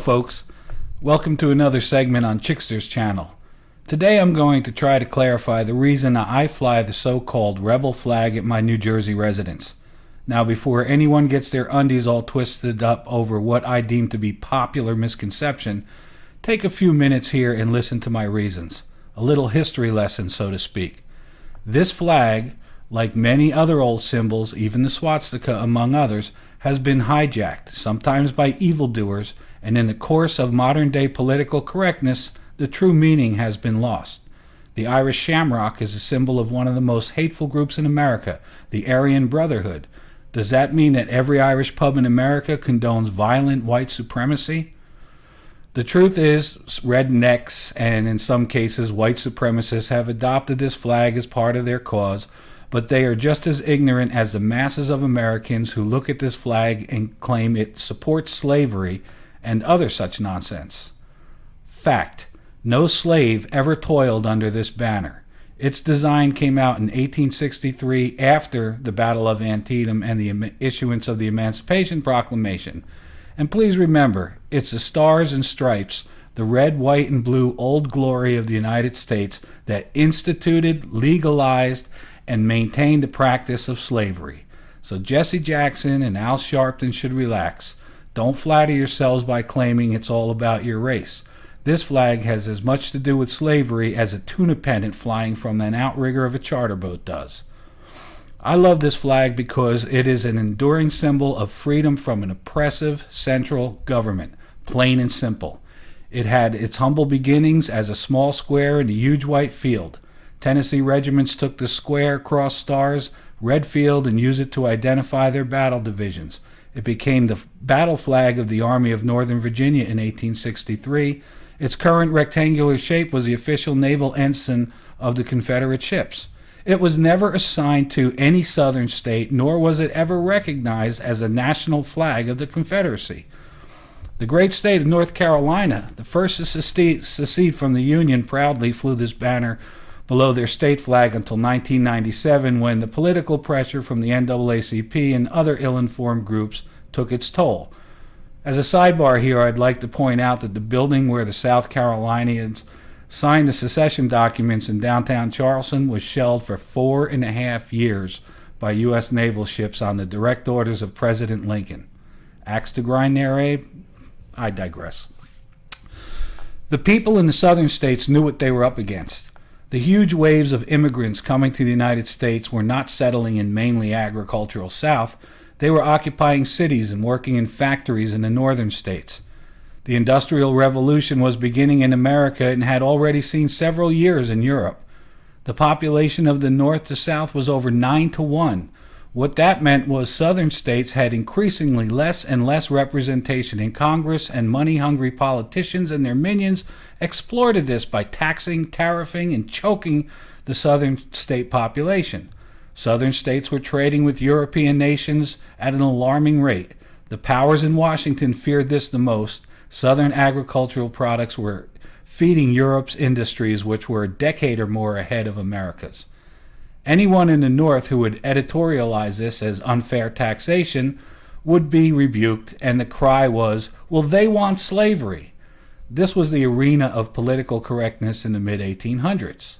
folks. Welcome to another segment on Chickster's channel. Today I'm going to try to clarify the reason I fly the so-called rebel flag at my New Jersey residence. Now, before anyone gets their undies all twisted up over what I deem to be popular misconception, take a few minutes here and listen to my reasons. A little history lesson, so to speak. This flag, like many other old symbols, even the swastika among others, has been hijacked, sometimes by evildoers, and in the course of modern-day political correctness, the true meaning has been lost. The Irish shamrock is a symbol of one of the most hateful groups in America, the Aryan Brotherhood. Does that mean that every Irish pub in America condones violent white supremacy? The truth is, rednecks and in some cases white supremacists have adopted this flag as part of their cause, but they are just as ignorant as the masses of Americans who look at this flag and claim it supports slavery and other such nonsense. Fact: no slave ever toiled under this banner. Its design came out in 1863 after the Battle of Antietam and the issuance of the Emancipation Proclamation. And please remember, it's the stars and stripes, the red, white, and blue old glory of the United States that instituted, legalized, and maintained the practice of slavery. So Jesse Jackson and Al Sharpton should relax. Don't flatter yourselves by claiming it's all about your race. This flag has as much to do with slavery as a tuna pennant flying from an outrigger of a charter boat does. I love this flag because it is an enduring symbol of freedom from an oppressive central government, plain and simple. It had its humble beginnings as a small square in a huge white field. Tennessee regiments took the square cross stars, red field, and used it to identify their battle divisions. It became the battle flag of the Army of Northern Virginia in 1863. Its current rectangular shape was the official naval ensign of the Confederate ships. It was never assigned to any southern state, nor was it ever recognized as a national flag of the Confederacy. The great state of North Carolina, the first to secede from the Union, proudly flew this banner below their state flag until 1997, when the political pressure from the NAACP and other ill-informed groups took its toll. As a sidebar here, I'd like to point out that the building where the South Carolinians signed the secession documents in downtown Charleston was shelled for 4.5 years by U.S. naval ships on the direct orders of President Lincoln. Axe to grind there, Abe? I digress. The people in the southern states knew what they were up against. The huge waves of immigrants coming to the United States were not settling in mainly agricultural South. They were occupying cities and working in factories in the northern states. The Industrial Revolution was beginning in America and had already seen several years in Europe. The population of the north to south was over 9-to-1. What that meant was southern states had increasingly less and less representation in Congress, and money-hungry politicians and their minions exploited this by taxing, tariffing, and choking the southern state population. Southern states were trading with European nations at an alarming rate. The powers in Washington feared this the most. Southern agricultural products were feeding Europe's industries, which were a decade or more ahead of America's. Anyone in the North who would editorialize this as unfair taxation would be rebuked, and the cry was, well, they want slavery. This was the arena of political correctness in the mid-1800s.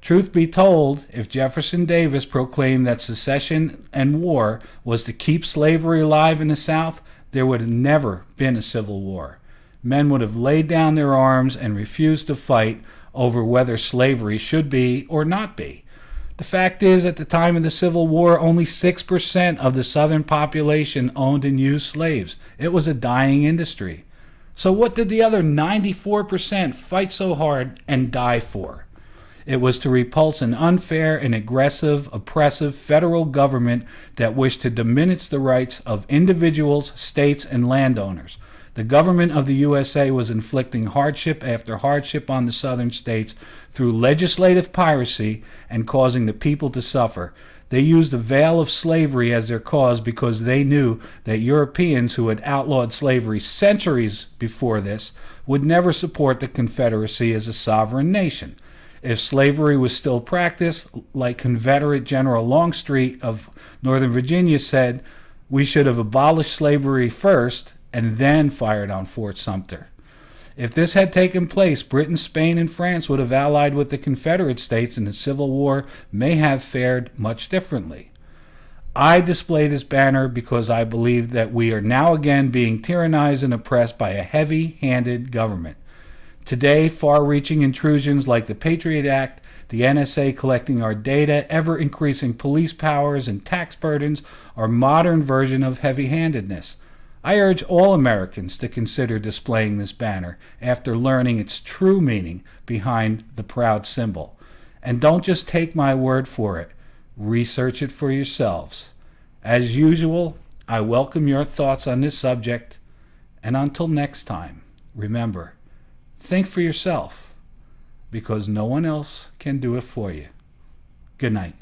Truth be told, if Jefferson Davis proclaimed that secession and war was to keep slavery alive in the South, there would have never been a civil war. Men would have laid down their arms and refused to fight over whether slavery should be or not be. The fact is, at the time of the Civil War, only 6% of the Southern population owned and used slaves. It was a dying industry. So what did the other 94% fight so hard and die for? It was to repulse an unfair and aggressive, oppressive federal government that wished to diminish the rights of individuals, states, and landowners. The government of the USA was inflicting hardship after hardship on the southern states through legislative piracy and causing the people to suffer. They used the veil of slavery as their cause because they knew that Europeans who had outlawed slavery centuries before this would never support the Confederacy as a sovereign nation. If slavery was still practiced, like Confederate General Longstreet of Northern Virginia said, we should have abolished slavery first and then fired on Fort Sumter. If this had taken place, Britain, Spain, and France would have allied with the Confederate States, and the Civil War may have fared much differently. I display this banner because I believe that we are now again being tyrannized and oppressed by a heavy-handed government. Today, far-reaching intrusions like the Patriot Act, the NSA collecting our data, ever-increasing police powers, and tax burdens are modern version of heavy-handedness. I urge all Americans to consider displaying this banner after learning its true meaning behind the proud symbol. And don't just take my word for it. Research it for yourselves. As usual, I welcome your thoughts on this subject. And until next time, remember, think for yourself, because no one else can do it for you. Good night.